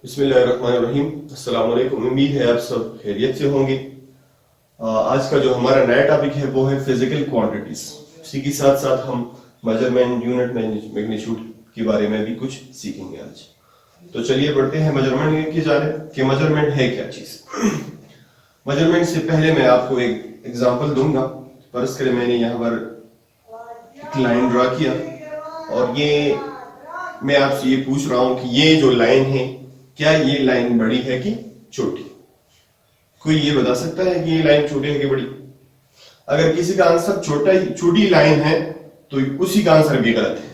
बिस्मिल्लाहिर्रहमानिर्रहीम। अस्सलाम वालेकुम। उम्मीद है आप सब खैरियत से होंगे। आज का जो हमारा नया टॉपिक है वो है फिजिकल क्वांटिटीज। इसी के साथ साथ हम मेजरमेंट, यूनिट, मैग्नीट्यूड के बारे में भी कुछ सीखेंगे आज। तो चलिए बढ़ते हैं मेजरमेंट की जानिब कि मेजरमेंट है क्या चीज। मेजरमेंट से पहले मैं आपको एक एग्जांपल दूंगा। फर्ज करें मैंने यहाँ पर एक लाइन ड्रा किया और ये मैं आपसे ये पूछ रहा हूं कि ये जो लाइन है, क्या ये लाइन बड़ी है कि छोटी? कोई ये बता सकता है कि ये लाइन छोटी है कि बड़ी? अगर किसी का आंसर छोटी लाइन है तो उसी का आंसर भी गलत है।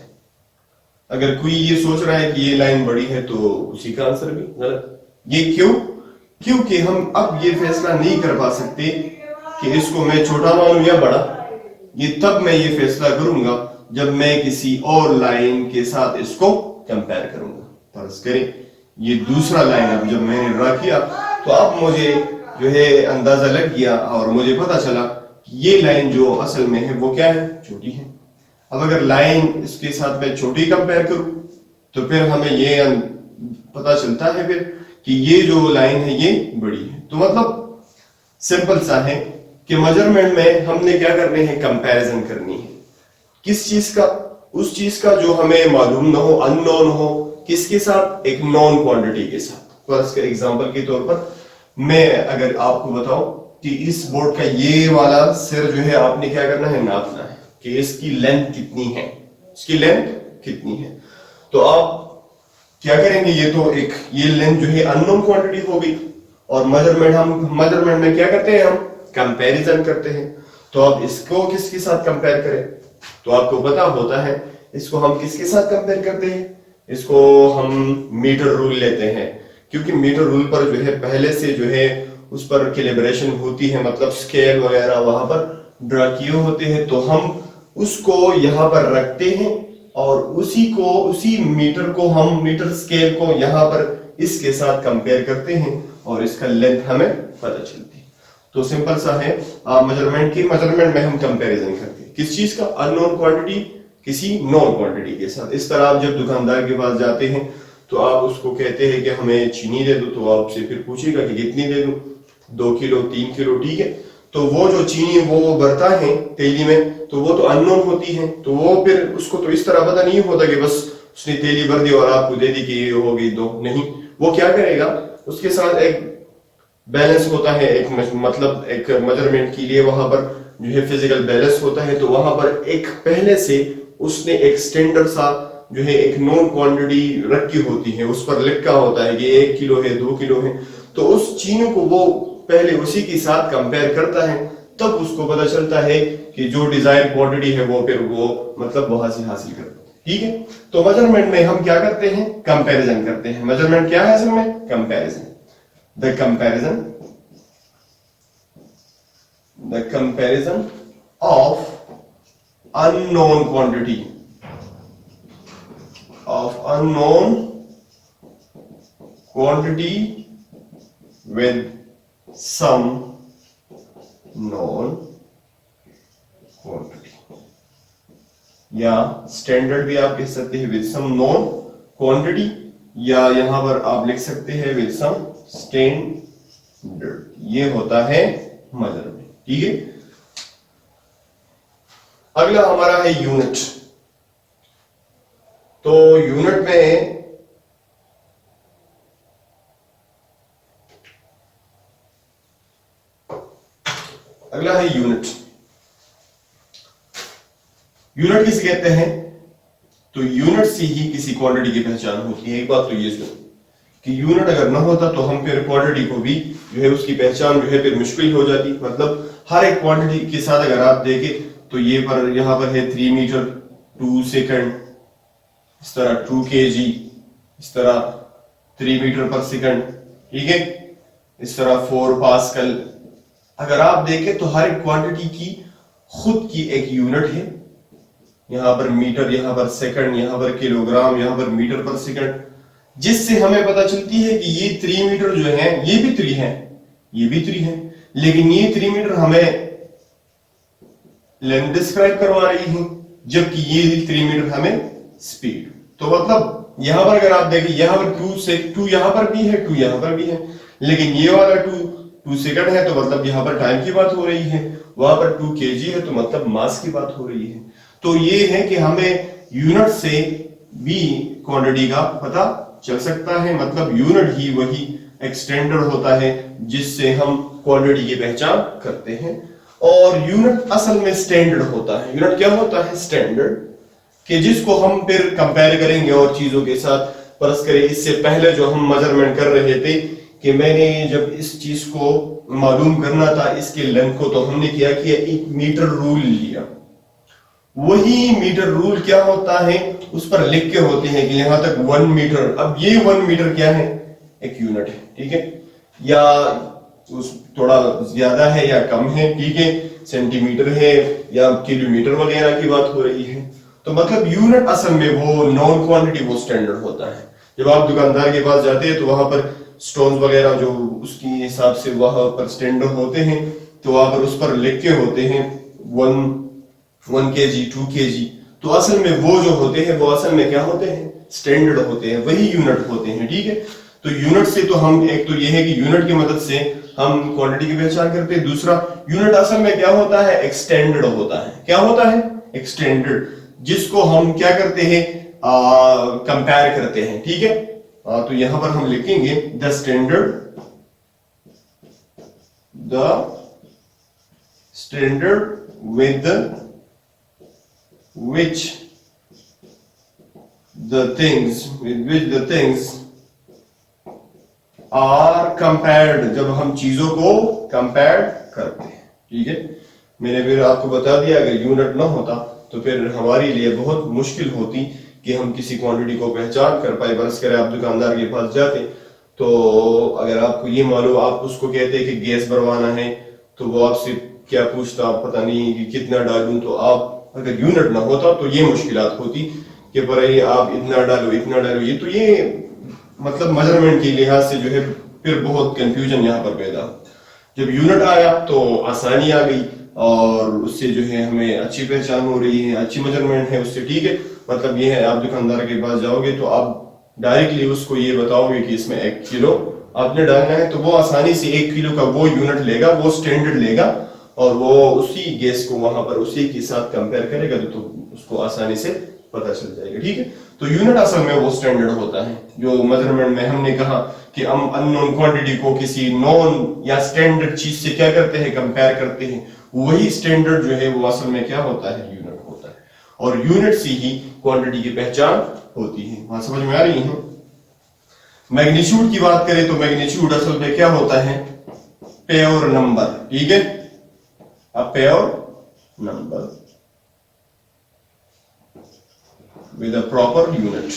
अगर कोई ये सोच रहा है कि ये लाइन बड़ी है तो उसी का आंसर भी गलत। ये क्यों? क्योंकि हम अब ये फैसला नहीं कर पा सकते कि इसको मैं छोटा मानूं या बड़ा। ये तब मैं ये फैसला करूंगा जब मैं किसी और लाइन के साथ इसको कंपेयर करूंगा। फर्ज करें ये दूसरा लाइन अब जब मैंने ड्रा किया तो अब मुझे जो है अंदाजा लग गया और मुझे पता चला कि ये लाइन जो असल में है वो क्या है? छोटी है। अब अगर लाइन इसके साथ मैं छोटी कंपेयर करूं तो फिर हमें ये पता चलता है फिर कि ये जो लाइन है ये बड़ी है। तो मतलब सिंपल सा है कि मेजरमेंट में हमने क्या करने हैं? कंपैरिजन करनी है। किस चीज का? उस चीज का जो हमें मालूम ना हो, अननोन हो। किसके साथ? एक नॉन क्वांटिटी के साथ। फर्ज के एग्जांपल के तौर पर मैं अगर आपको बताऊं कि इस बोर्ड का ये वाला सिर जो है आपने क्या करना है? नापना है कि इसकी लेंथ कितनी है, इसकी लेंथ कितनी है। तो आप क्या करेंगे? ये तो एक ये लेंथ जो है अननोन क्वांटिटी हो गई और मेजरमेंट में क्या करते हैं? हम कंपैरिजन करते हैं। तो अब इसको किसके साथ कंपेयर करें? तो आपको पता होता है इसको हम किसके साथ कंपेयर करते हैं? इसको हम मीटर रूल लेते हैं, क्योंकि मीटर रूल पर जो है पहले से जो है उस पर कैलिब्रेशन होती है, मतलब स्केल वगैरह वहां पर ड्रा किए होते हैं। तो हम उसको यहाँ पर रखते हैं और उसी मीटर को हम मीटर स्केल को यहाँ पर इसके साथ कंपेयर करते हैं और इसका लेंथ हमें पता चलती है। तो सिंपल सा है मेजरमेंट में हम कंपैरिजन करते हैं किस चीज का? अननोन क्वांटिटी किसी नॉन क्वांटिटी के साथ। इस तरह आप जब दुकानदार के पास जाते हैं तो आप उसको कहते हैं कि हमें चीनी दे दो, तो आपसे फिर पूछेगा कि कितनी दे दूं? 2 किलो, 3 किलो, ठीक है। तो वो जो चीनी वो भरता है तेली में, तो वो तो अननोन होती है। तो वो फिर उसको तो इस तरह पता नहीं होता कि बस उसने तेली भर दी और आपको दे दी कि ये हो गई 2। नहीं, वो क्या करेगा? उसके साथ एक बैलेंस होता है, एक मतलब एक मेजरमेंट के लिए वहां पर जो है फिजिकल बैलेंस होता है। तो वहां पर एक पहले से उसने एक स्टैंडर्ड सा जो है एक नॉन क्वांटिटी रखी होती है, उस पर लिखा होता है कि 1 किलो है, 2 किलो है। तो उस चीनी को वो पहले उसी के साथ कंपेयर करता है, तब उसको पता चलता है कि जो डिजायर क्वांटिटी है वो फिर वो मतलब वहां से हासिल करता है, ठीक है। तो मेजरमेंट में हम क्या करते हैं? कंपैरिजन करते हैं। मेजरमेंट क्या है असल में? Comparison. the comparison of unknown quantity with some known quantity, या स्टैंडर्ड भी आप कह सकते हैं विद सम नॉन क्वांटिटी, या यहां पर आप लिख सकते हैं विद सम स्टैंडर्ड। ये होता है मेजरमेंट, ठीक है। अगला हमारा है यूनिट। तो यूनिट में अगला है यूनिट। यूनिट किसे कहते हैं? तो यूनिट से ही किसी क्वांटिटी की पहचान होती है। एक बात तो ये सुनो कि यूनिट अगर ना होता तो हम फिर क्वांटिटी को भी जो है उसकी पहचान जो है फिर मुश्किल हो जाती। मतलब हर एक क्वांटिटी के साथ अगर आप देखें तो ये पर यहां पर है 3 मीटर 2 सेकंड, इस तरह 2 kg, इस तरह 3 मीटर पर सेकंड, ठीक है। इस तरह 4 पास्कल। अगर आप देखें तो हर एक क्वांटिटी की खुद की एक यूनिट है। यहां पर मीटर, यहां पर सेकंड, यहां पर किलोग्राम, यहां पर मीटर पर सेकंड, जिससे हमें पता चलती है कि ये 3 मीटर जो है ये भी 3 है, ये भी 3 है, लेकिन ये 3 मीटर हमें लेंथ डिस्क्राइब करवा रही है, जबकि ये 3 मीटर हमें स्पीड। तो मतलब यहां पर अगर आप देखें, यहां पर 2 से 2 यहां पर भी है, 2 यहां पर भी है, लेकिन ये वाला 2 सेकंड है तो मतलब यहां पर टाइम की बात हो रही है, वहां पर 2 केजी है तो मतलब मास की बात हो रही है। तो ये है कि हमें यूनिट से भी क्वांटिटी का पता चल सकता है, मतलब यूनिट ही वही एक स्टैंडर्ड होता है जिससे हम क्वांटिटी की पहचान करते हैं। और यूनिट असल में स्टैंडर्ड होता है। यूनिट क्या होता है? स्टैंडर्ड, कि जिसको हम फिर कंपेयर करेंगे और चीजों के साथ। फर्ज करें इससे पहले जो हम मेजरमेंट कर रहे थे कि मैंने जब इस चीज को मालूम करना था इसके लेंथ को, तो हमने क्या किया, एक मीटर रूल लिया। वही मीटर रूल क्या होता है, उस पर लिख के होते हैं कि यहां तक 1 मीटर। अब ये 1 मीटर क्या है? एक यूनिट है, ठीक है, या उस थोड़ा ज्यादा है या कम है, ठीक है, सेंटीमीटर है या किलोमीटर वगैरह की बात हो रही है। तो मतलब यूनिट असल में वो नॉन क्वांटिटी, वो स्टैंडर्ड होता है। जब आप दुकानदार के पास जाते हैं तो वहां पर स्टोन्स वगैरह जो उसकी हिसाब से वहां पर स्टैंडर्ड होते हैं, तो वहां पर उस पर लिख के होते हैं 1 kg 2 kg। तो असल में वो जो होते हैं वो असल में क्या होते हैं? स्टैंडर्ड होते हैं, वही यूनिट होते हैं, ठीक है। तो यूनिट से तो हम, एक तो ये है कि यूनिट की मदद से हम क्वांटिटी की पहचान करते हैं। दूसरा, यूनिट असल में क्या होता है? एक स्टैंडर्ड होता है। क्या होता है? एक स्टैंडर्ड, जिसको हम क्या करते हैं? कंपेयर करते हैं, ठीक है। तो यहां पर हम लिखेंगे the standard with which the things are compared, जब हम चीजों को कंपेयर करते हैं, ठीक है। मैंने फिर आपको बता दिया अगर यूनिट ना होता तो फिर हमारे लिए बहुत मुश्किल होती कि हम किसी क्वांटिटी को पहचान कर पाए। बरस करें आप दुकानदार के पास जाते तो अगर आपको ये मालूम, आप उसको कहते हैं कि गैस भरवाना है, तो वो आपसे क्या पूछता, आप पता नहीं कि कितना डालूं। तो आप अगर यूनिट ना होता तो ये मुश्किलात होती कि भाई आप इतना डालो इतना डालो, ये तो ये मतलब मेजरमेंट के लिहाज से जो है फिर बहुत कंफ्यूजन यहाँ पर पैदा। जब यूनिट आया तो आसानी आ गई और उससे जो है हमें अच्छी पहचान हो रही है, अच्छी मेजरमेंट है उससे, ठीक है। मतलब ये है, आप दुकानदार के पास जाओगे तो आप डायरेक्टली उसको ये बताओगे कि इसमें 1 किलो आपने डालना है, तो वो आसानी से 1 किलो का वो यूनिट लेगा, वो स्टैंडर्ड लेगा और वो उसी गैस को वहां पर उसी के साथ कंपेयर करेगा तो उसको आसानी से पता चल जाएगा, ठीक है। तो यूनिट असल में वो स्टैंडर्ड होता है जो मेजरमेंट में हमने कहा कि हम अननोन क्वांटिटी को किसी नॉन या स्टैंडर्ड चीज से क्या करते हैं? कंपेयर करते हैं। वही स्टैंडर्ड जो है वो असल में क्या होता है? यूनिट होता है। और यूनिट से ही क्वांटिटी की पहचान होती है। बात समझ में आ रही है? मैग्नीट्यूड की बात करें तो मैग्नीट्यूड असल में क्या होता है? प्योर नंबर, ठीक है, a pure number with a proper unit।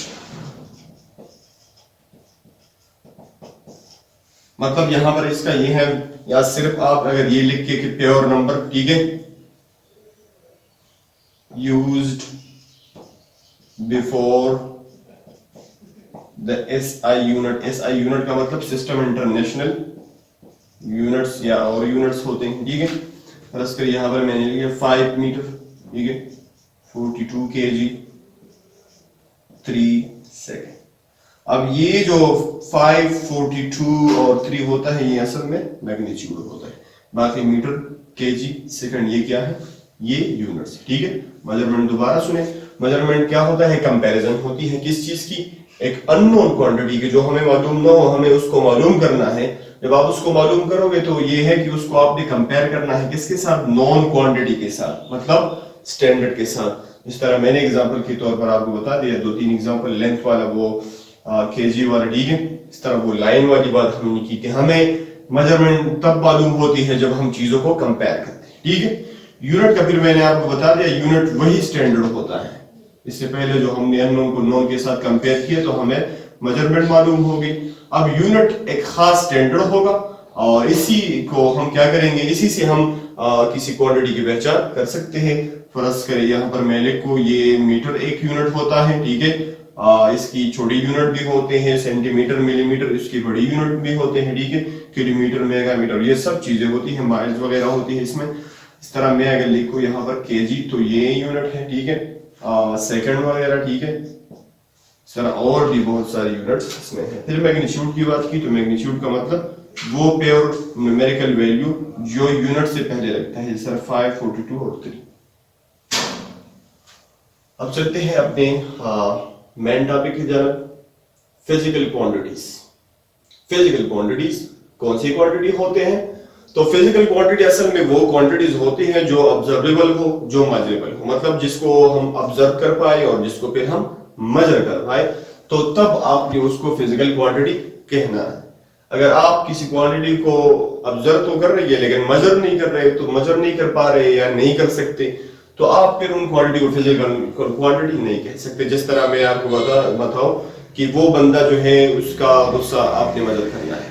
मतलब यहां पर इसका ये है, या सिर्फ आप अगर ये लिख के कि प्योर नंबर, ठीक है, used before the SI unit. SI unit का मतलब सिस्टम इंटरनेशनल यूनिट्स या और यूनिट्स होते हैं, ठीक है। फर्ज कर यहां पर मैंने लिया 5 मीटर, ठीक है, 42 kg 3 सेकेंड। अब ये जो 5, 42 और 3 होता है ये असल में मैग्नीट्यूड होता है। बाकी मीटर, केजी, सेकंड ये क्या है? ये यूनिट्स, ठीक है। मेजरमेंट दोबारा सुने, मेजरमेंट क्या होता है? कंपैरिजन होती है किस चीज की? एक अननोन क्वांटिटी की, जो हमें मालूम ना हो, हमें उसको मालूम करना है। जब आप उसको मालूम करोगे तो ये है कि उसको आपने कंपेयर करना है किसके साथ? नॉन क्वांटिटी के साथ, मतलब स्टैंडर्ड के साथ। इस तरह मैंने एग्जांपल के तौर पर आपको बता दिया 2-3 एग्जांपल, लेंथ वाला वो केजी वाला, ठीक है। इस तरह वो लाइन वाली बात हमने की कि हमें मेजरमेंट तब मालूम होती है जब हम चीजों को कंपेयर करते हैं, ठीक है। यूनिट का फिर मैंने आपको बता दिया, यूनिट वही स्टैंडर्ड होता है। इससे पहले जो हमने अननोन को नोन के साथ कंपेयर किया तो हमें मेजरमेंट मालूम होगी। अब यूनिट एक खास स्टैंडर्ड होगा और इसी को हम क्या करेंगे? इसी से हम किसी क्वांटिटी की पहचान कर सकते हैं। फर्ज करें यहाँ पर मैं लिखूं, ये मीटर एक यूनिट होता है, ठीक है। इसकी छोटी यूनिट भी होते हैं, सेंटीमीटर, मिलीमीटर, इसकी बड़ी यूनिट भी होते हैं, ठीक है। किलोमीटर, मेगामीटर, ये सब चीजें होती हैं, माइल्स वगैरह होती है इसमें। इस तरह मैं अगर लिखूं यहाँ पर केजी तो ये यूनिट है, ठीक है, सेकंड वगैरह, ठीक है। इस तरह और भी बहुत सारे यूनिट्स इसमें है। फिर मैग्नीट्यूड की बात की तो मैग्नीट्यूड का मतलब वो प्योर न्यूमेरिकल वैल्यू जो यूनिट से पहले लगता है, जैसे 5, 42 और 3। अब चलते हैं अपने मेन टॉपिक की तरफ, फिजिकल क्वांटिटीज। फिजिकल क्वांटिटीज कौन सी क्वांटिटी होते हैं? तो फिजिकल क्वांटिटी असल में वो क्वांटिटीज होती हैं जो ऑब्जर्वेबल हो, जो मेजरेबल हो, मतलब जिसको हम ऑब्जर्व कर पाए और जिसको फिर हम मेजर कर पाए, तो तब आपने उसको फिजिकल क्वांटिटी कहना है। अगर आप किसी क्वांटिटी को ऑब्जर्व तो कर रही है लेकिन मेजर नहीं कर रहे, तो मेजर नहीं कर पा रहे या नहीं कर सकते, तो आप फिर उन क्वांटिटी को फिजिकल क्वांटिटी नहीं कह सकते। जिस तरह मैं आपको बताऊं कि वो बंदा जो है उसका गुस्सा आपने मेजर करना है,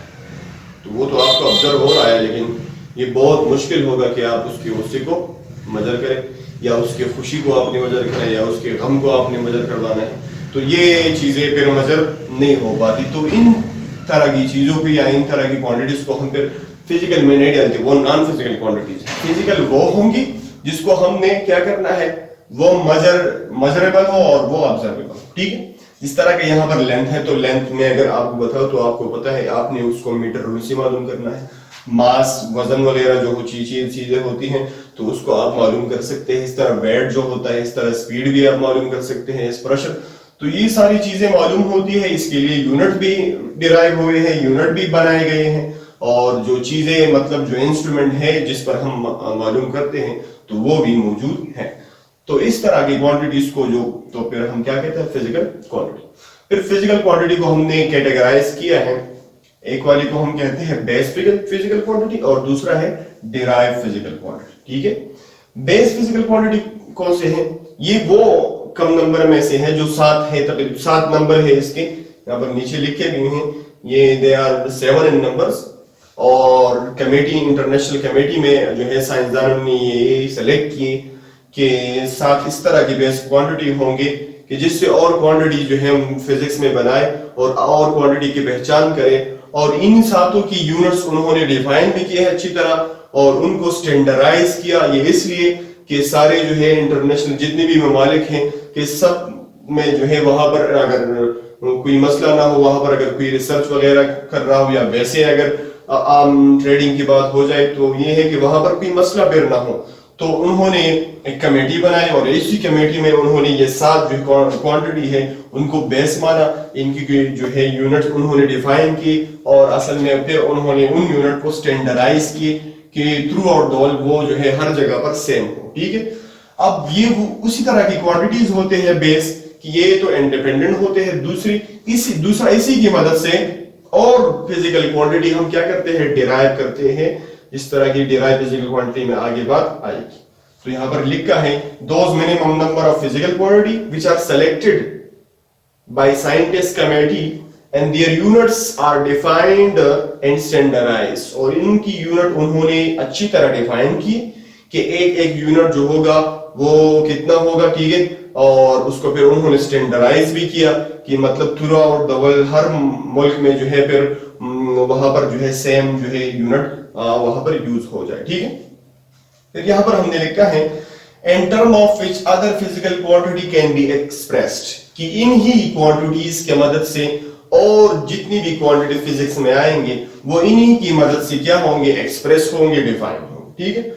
तो वो तो आपको ऑब्जर्व हो रहा है, लेकिन ये बहुत मुश्किल होगा कि आप उसके गुस्से को मेजर करें, या उसके खुशी को आपने मेजर करें, या उसके गम को आपने मेजर करवाना है, तो ये चीजें फिर मेजर नहीं हो पाती। तो इन तरह की चीजों को या इन तरह की क्वांटिटीज को हम फिर फिजिकल में नहीं डालते, वो नॉन फिजिकल क्वांटिटीज। फिजिकल वो होंगी जिसको हमने क्या करना है, वो मेजरेबल हो और वो ऑब्जर्वेबल हो, ठीक है। इस तरह के यहाँ पर लेंथ है, तो लेंथ में अगर आपको बताओ तो आपको पता है आपने उसको मीटर रूल से मालूम करना है। मास, वजन वगैरह जो चीजें होती हैं तो उसको आप मालूम कर सकते हैं। इस तरह वेट जो होता है, इस तरह स्पीड भी आप मालूम कर सकते हैं, इस प्रेशर, तो ये सारी चीजें मालूम होती है। इसके लिए यूनिट भी डिराइव हुए हैं, यूनिट भी बनाए गए हैं, और जो चीजें मतलब जो इंस्ट्रूमेंट है जिस पर हम मालूम करते हैं तो वो भी मौजूद है। तो इस तरह की क्वांटिटीज को जो तो फिर हम क्या कहते हैं, फिजिकल क्वांटिटी। फिर फिजिकल क्वांटिटी को हमने कैटेगराइज किया है, एक वाली को हम कहते हैं बेस फिजिकल क्वांटिटी और दूसरा है डिराइव फिजिकल क्वांटिटी, ठीक है। बेस फिजिकल क्वांटिटी कौन से हैं? ये वो कम नंबर में से है जो 7 है, तकरीबन 7 नंबर है इसके, यहाँ पर नीचे लिखे भी हैं, ये दे आर 7 इन नंबर्स। और कमेटी, इंटरनेशनल कमेटी में जो है साइंसदानों ने ये सेलेक्ट किए कि 7 इस तरह की बेस क्वांटिटी होंगे कि जिससे और क्वांटिटी जो है फिजिक्स में बनाए और क्वांटिटी की पहचान करें। और इन 7 की यूनिट्स उन्होंने डिफाइन भी किए हैं अच्छी तरह और उनको स्टैंडर्डाइज किया। ये इसलिए कि सारे जो है इंटरनेशनल जितने भी ममालिक हैं कि सब में जो है वहां पर अगर कोई मसला ना हो, वहां पर अगर कोई रिसर्च वगैरह कर रहा हो या वैसे अगर आम ट्रेडिंग की बात हो जाए तो ये है कि वहां पर कोई मसला फिर ना हो। तो उन्होंने एक कमेटी बनाई और इसी कमेटी में उन्होंने ये 7 जो क्वांटिटी है उनको बेस माना, इनकी जो है यूनिट उन्होंने डिफाइन की और असल में फिर उन्होंने उन यूनिट को स्टैंडर्डाइज किए कि थ्रू आउट द वर्ल्ड वो जो है हर जगह पर सेम हो, ठीक है। अब ये उसी तरह की क्वांटिटीज होते हैं बेस कि ये तो इंडिपेंडेंट होते हैं, दूसरा इसी की मदद से और फिजिकल क्वांटिटी हम क्या करते हैं, डिराइव करते हैं। इस तरह की डिराइव फिजिकल क्वांटिटी में आगे बात आएगी। तो यहां पर लिखा है those minimum number of physical quantity which are selected by scientist committee and their units are defined and standardised. और इनकी यूनिट उन्होंने अच्छी तरह डिफाइन की कि एक यूनिट जो होगा वो कितना होगा, ठीक है। और उसको फिर उन्होंने स्टैंडर्डाइज भी किया कि मतलब थ्रू आउट द वर्ल्ड हर मुल्क में जो है फिर वहां पर जो है सेम जो है यूनिट वहां पर यूज हो जाए, ठीक है। फिर यहां पर हमने लिखा है इन term of which other physical quantity can be expressed, कि इन ही क्वांटिटीज के मदद से और जितनी भी क्वांटिटी फिजिक्स में आएंगे वो इन्हीं की मदद से क्या होंगे, एक्सप्रेस होंगे, डिफाइन होंगे, ठीक है।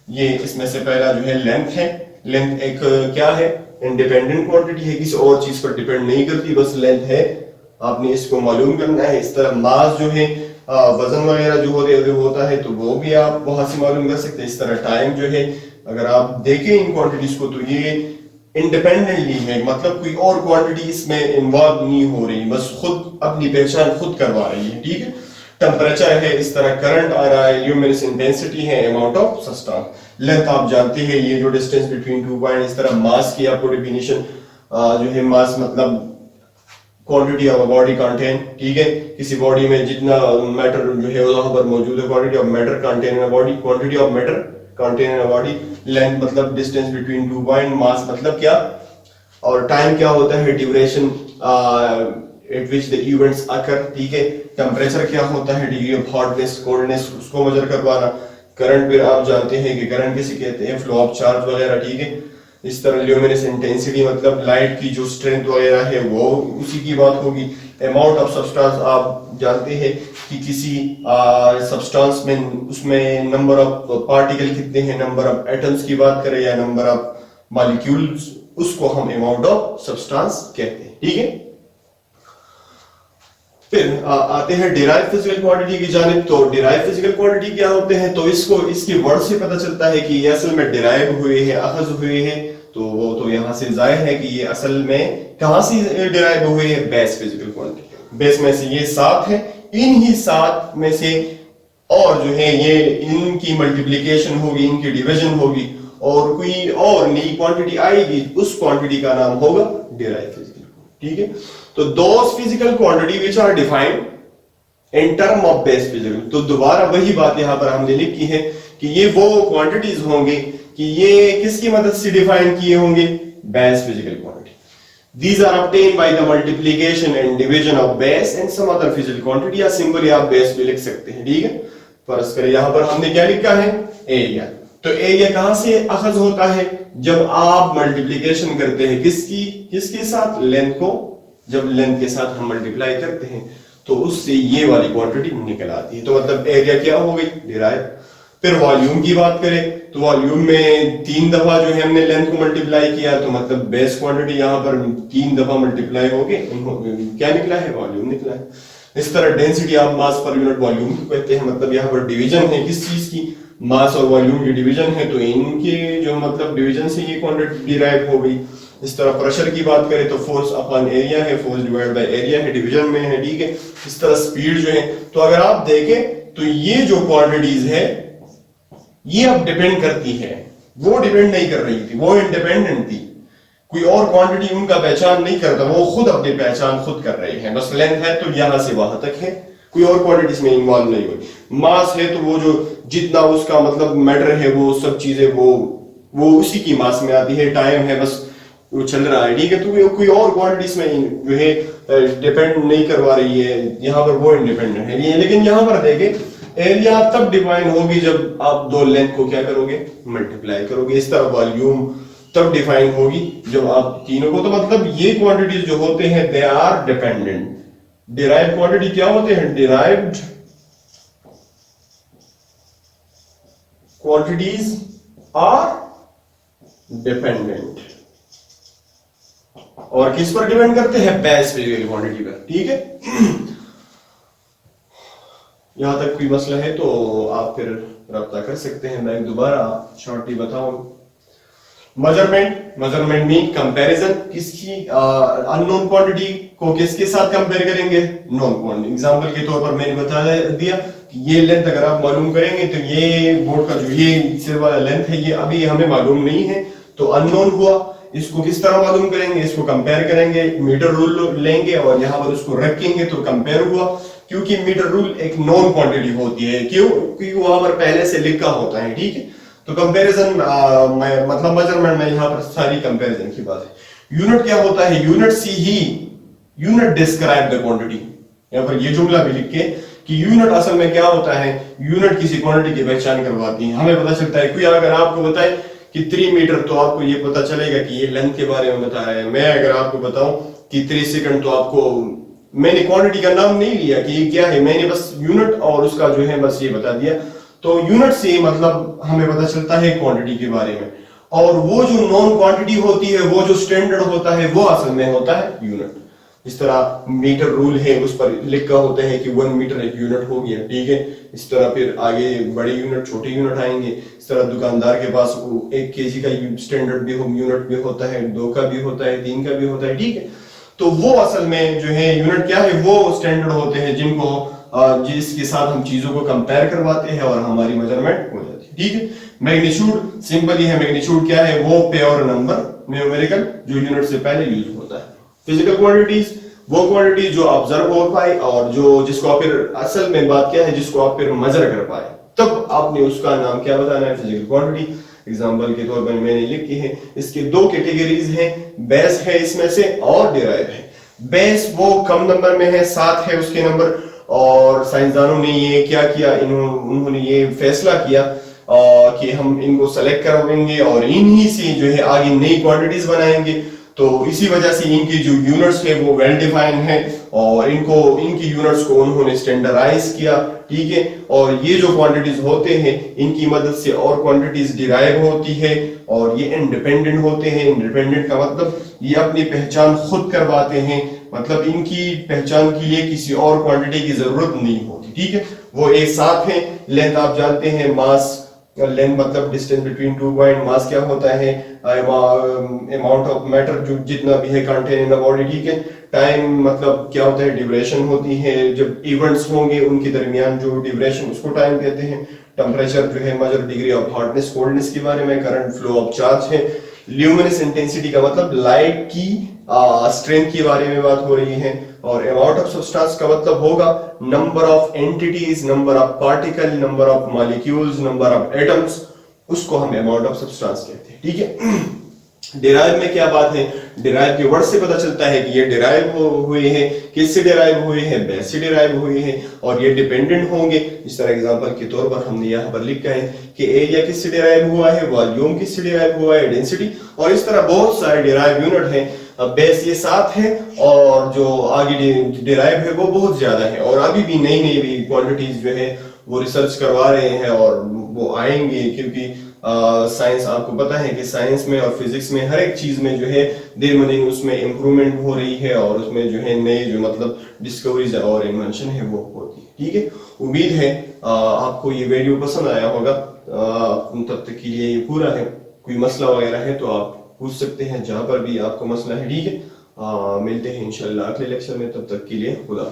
ये इसमें से पहला जो है लेंथ है। लेंथ एक क्या है, इंडिपेंडेंट क्वांटिटी है, किसी और चीज पर डिपेंड नहीं करती, बस लेंथ है, आपने इसको मालूम करना है। इस तरह मास जो है वजन वगैरह जो होता है तो वो भी आप वहां से मालूम कर सकते हैं। इस तरह टाइम जो है अगर आप देखें इन क्वांटिटीज को तो ये इंडिपेंडेंटली है, मतलब कोई और क्वांटिटी इसमें इन्वॉल्व नहीं हो रही, बस खुद अपनी पहचान खुद करवा रही है, ठीक है। टेम्परेचर है, इस तरह करंट आ रहा है, ल्यूमिनस इंटेंसिटी है, अमाउंट ऑफ सब्सटेंस। लेंथ आप जानते हैं ये जो डिस्टेंस बिटवीन 2 पॉइंट। इस तरह मास की आपको डेफिनेशन जो है मास मतलब क्वांटिटी ऑफ बॉडी कंटेन, ठीक है। किसी बॉडी में जितना मैटर जो है वहां पर मौजूद है, quantity of matter contain in a body, quantity of matter contain in a body. Length मतलब डिस्टेंस बिटवीन 2 पॉइंट, मास मतलब क्या, और टाइम क्या होता है, duration eight which the events अकर, ठीक है। टेम्परेचर क्या होता है, डिग्री ऑफ हॉटनेस, कोल्डनेस, उसको मेजर करवाना। करंट फिर आप जानते हैं कि करंट किसे कहते हैं, फ्लो ऑफ चार्ज वगैरह, ठीक है। इस तरह ल्यूमिनस इंटेंसिटी मतलब लाइट की जो स्ट्रेंथ वगैरह है वो उसी की बात होगी। अमाउंट ऑफ सब्सटेंस, आप जानते हैं कि किसी सब्सटेंस में उसमें नंबर ऑफ पार्टिकल कितने हैं, नंबर ऑफ एटम्स की बात करें या नंबर ऑफ मॉलिक्यूल्स, उसको हम अमाउंट ऑफ सब्सटेंस कहते हैं, ठीक है। फिर आते हैं डिराइव फिजिकल क्वांटिटी की जानिब। तो डिराइव फिजिकल क्वांटिटी क्या होते हैं, तो इसको इसके वर्ड से पता चलता है कि ये असल में डिराइव हुए हैं, अखज हुए हैं। तो वो तो यहां से जाहिर है कि ये असल में कहां से डिराइव हुए हैं, बेस फिजिकल क्वांटिटी। बेस में से ये 7 है, इन ही 7 में से और जो है ये इनकी मल्टीप्लीकेशन होगी, इनकी डिवीजन होगी और कोई और नई क्वांटिटी आएगी, उस क्वांटिटी का नाम होगा डिराइव फिजिकल, ठीक है। तो those physical quantity which are defined in term of base physical, तो दोबारा वही बात यहां पर हमने लिखी है कि ये वो क्वांटिटीज होंगे कि ये किसकी मदद से डिफाइन किए होंगे, base physical quantity. These are obtained by the multiplication and division of base and some other physical quantity, या सिंपली आप बेस भी लिख सकते हैं, ठीक है। फर्ज करें यहां पर हमने क्या लिखा है, एरिया। तो एरिया कहां से अखज होता है, जब आप मल्टीप्लीकेशन करते हैं किसके साथ, लेंथ को। जब लेंथ के साथ हम मल्टीप्लाई करते हैं तो उससे ये वाली क्वांटिटी निकल आती है। तो मतलब एरिया क्या हो गई, डिराइव। फिर वॉल्यूम की बात करें तो वॉल्यूम में 3 दफा जो है हमने लेंथ को मल्टीप्लाई किया, तो मतलब बेस क्वांटिटी यहां पर 3 दफा मल्टीप्लाई हो गई, क्या निकला है, वॉल्यूम निकला है। इस तरह density of mass per unit volume कहते हैं, मतलब यहाँ पर डिवीजन है किस चीज की, मास और वॉल्यूम की डिवीजन है, तो इनके जो मतलब डिवीजन से ये क्वांटिटी डिराइव हो गई। इस तरह प्रेशर की बात करें तो फोर्स अपॉन एरिया है, फोर्स डिवाइड बाय एरिया है, डिवीजन में है, ठीक है। इस तरह स्पीड जो है, तो अगर आप देखें तो ये जो क्वांटिटीज है ये अब डिपेंड करती है, वो डिपेंड नहीं कर रही थी, वो इंडिपेंडेंट थी, कोई और क्वांटिटी उनका पहचान नहीं करता, वो खुद अपनी पहचान खुद कर रहे हैं। बस लेंथ है तो यहां से वहां तक है, कोई और क्वांटिटीज में इन्वॉल्व नहीं हुई। मास है तो वो जो जितना उसका मतलब मैटर है वो सब चीजें वो उसी की मास में आती है। टाइम है बस वो चल रहा है, ठीक है। तो कोई और क्वांटिटीज में जो है डिपेंड नहीं करवा रही है, यहाँ पर वो इंडिपेंडेंट है। लेकिन यहाँ पर देखें एरिया तब डिफाइन होगी जब आप दो लेंथ को क्या करोगे, मल्टीप्लाई करोगे। इस तरह वॉल्यूम तब डिफाइन होगी जब आप तीनों को, तो मतलब ये क्वांटिटीज जो होते हैं they are dependent. Derived quantity क्या होते हैं, डिराइव्ड क्वांटिटीज आर डिपेंडेंट, और किस पर डिपेंड करते हैं, बेस फिजिकल क्वांटिटी पर, ठीक है। यहां तक कोई मसला है तो आप फिर रब्ता कर सकते हैं, मैं दोबारा शॉर्टली बताऊं। मेजरमेंट मीन कंपैरिजन, किसकी अननोन क्वांटिटी को किसके साथ कंपेयर करेंगे, नोन क्वांटिटी। एग्जांपल के तौर पर मैंने बता दिया कि ये लेंथ अगर आप मालूम करेंगे तो ये बोर्ड का जो ये सिर वाला लेंथ है ये अभी हमें मालूम नहीं है, तो अननोन हुआ। इसको किस तरह मालूम करेंगे, इसको कंपेयर करेंगे, मीटर रूल लेंगे और यहाँ पर उसको रखेंगे तो कंपेयर हुआ। क्योंकि मीटर रूल एक नॉन क्वांटिटी होती है, क्यों, क्योंकि वहां पर पहले से लिखा होता है, ठीक है। तो कंपैरिजन मतलब मेजरमेंट में यहाँ पर सारी कंपैरिजन की बात है। यूनिट क्या होता है, यूनिट से ही यूनिट डिस्क्राइब द क्वांटिटी। यहाँ पर ये जुमला भी लिख के कि यूनिट असल में क्या होता है, यूनिट किसी क्वांटिटी की पहचान करवाती है। हमें पता चलता है, कोई अगर आपको बताए कि 3 मीटर तो आपको ये पता चलेगा कि ये लेंथ के बारे में बता रहा है। मैं अगर आपको बताऊं कि 3 सेकंड, तो आपको मैंने क्वांटिटी का नाम नहीं लिया कि ये क्या है, मैंने बस यूनिट और उसका जो है बस ये बता दिया। तो यूनिट से मतलब हमें पता चलता है क्वांटिटी के बारे में। और वो जो नॉन क्वांटिटी होती है, वो जो स्टैंडर्ड होता है, वो असल में होता है यूनिट। इस तरह मीटर रूल है, उस पर लिखा होता है कि 1 मीटर एक यूनिट हो गया, ठीक है। इस तरह फिर आगे बड़े यूनिट छोटे यूनिट आएंगे। इस तरह दुकानदार के पास 1 केजी का स्टैंडर्ड भी यूनिट भी होता है, 2 का भी होता है, 3 का भी होता है, ठीक है। तो वो असल में जो है यूनिट क्या है, वो स्टैंडर्ड होते हैं जिनको जिसके साथ हम चीजों को कंपेयर करवाते हैं और हमारी मेजरमेंट हो जाती है, ठीक है। मैग्नीट्यूड सिंपल ही है, मैग्नीट्यूड क्या है, वो प्योर नंबर न्यूमेरिकल जो यूनिट से पहले यूज होता है। फिजिकल क्वांटिटीज वो क्वांटिटी जो ऑब्जर्व हो पाए और जो जिसको आप फिर असल में बात क्या है, जिसको आप फिर मेजर कर पाए, तब आपने उसका नाम क्या बताना है, फिजिकल क्वांटिटी। एग्जांपल के तौर पर मैंने लिखी है, इसके 2 कैटेगरीज हैं, बेस है इसमें से और डिराइव है। बेस वो कम नंबर में है, 7 है उसके नंबर, और साइंसदानों ने ये क्या किया, उन्होंने ये फैसला किया कि हम इनको सेलेक्ट करवाएंगे और इन्हीं से जो है आगे नई क्वांटिटीज बनाएंगे। तो इसी वजह से इनकी जो यूनिट्स है वो वेल डिफाइन है और इनकी यूनिट्स को उन्होंने स्टैंडर्डाइज किया, ठीक है। और ये जो क्वांटिटीज होते हैं इनकी मदद से और क्वांटिटीज डिराइव होती है और ये इंडिपेंडेंट होते हैं। इंडिपेंडेंट का मतलब ये अपनी पहचान खुद करवाते हैं, मतलब इनकी पहचान के लिए किसी और क्वांटिटी की जरूरत नहीं होती, ठीक है। वो एक साथ है। लेंथ आप जानते हैं, मास लेंथ मतलब डिस्टेंस बिटवीन टू पॉइंट, मास क्या होता है, अमाउंट ऑफ मैटर जो जितना भी है कंटेन इन द बॉडी, ठीक है। टाइम मतलब क्या होता है, ड्यूरेशन होती है, जब इवेंट्स होंगे उनके दरमियान जो ड्यूरेशन उसको टाइम कहते हैं। टेम्परेचर जो है measure degree of hotness coldness के बारे में, करंट फ्लो ऑफ चार्ज है। ल्यूमिनस इंटेंसिटी का मतलब लाइट की स्ट्रेंथ के बारे में बात हो रही है। और अमाउंट ऑफ सब्सटेंस का मतलब होगा number of entities, number of particle, number of molecules, number of atoms, उसको हम अमाउंट ऑफ सब्सटेंस कहते हैं, ठीक है। डिराइव में क्या बात है, डिराइव के वर्ड से पता चलता है कि ये डिराइव हुए हैं, किससे डिराइव हुए हैं, बेस से डिराइव हुए हैं और ये डिपेंडेंट होंगे। इस तरह एग्जांपल के तौर पर हमने यहाँ पर लिखा है कि एरिया किससे डिराइव हुआ है, वॉल्यूम किससे डिराइव हुआ है, डेंसिटी, और इस तरह बहुत सारे डिराइव यूनिट हैं। बेस ये 7 है और जो आगे डिराइव है वो बहुत ज्यादा है और अभी भी नई नई भी क्वांटिटीज जो है वो रिसर्च करवा रहे हैं और वो आएंगे, क्योंकि साइंस आपको पता है कि साइंस में और फिजिक्स में हर एक चीज में जो है दिन ब दिन उसमें इम्प्रूवमेंट हो रही है और उसमें जो है नए जो मतलब डिस्कवरीज और इन्वेंशन है वो होती है, ठीक है। उम्मीद है आपको ये वीडियो पसंद आया होगा। तब तक के लिए ये पूरा है। कोई मसला वगैरह है तो आप पूछ सकते हैं जहां पर भी आपको मसला है, ठीक है। मिलते हैं इंशाल्लाह अगले लेक्चर में, तब तक के लिए खुदा।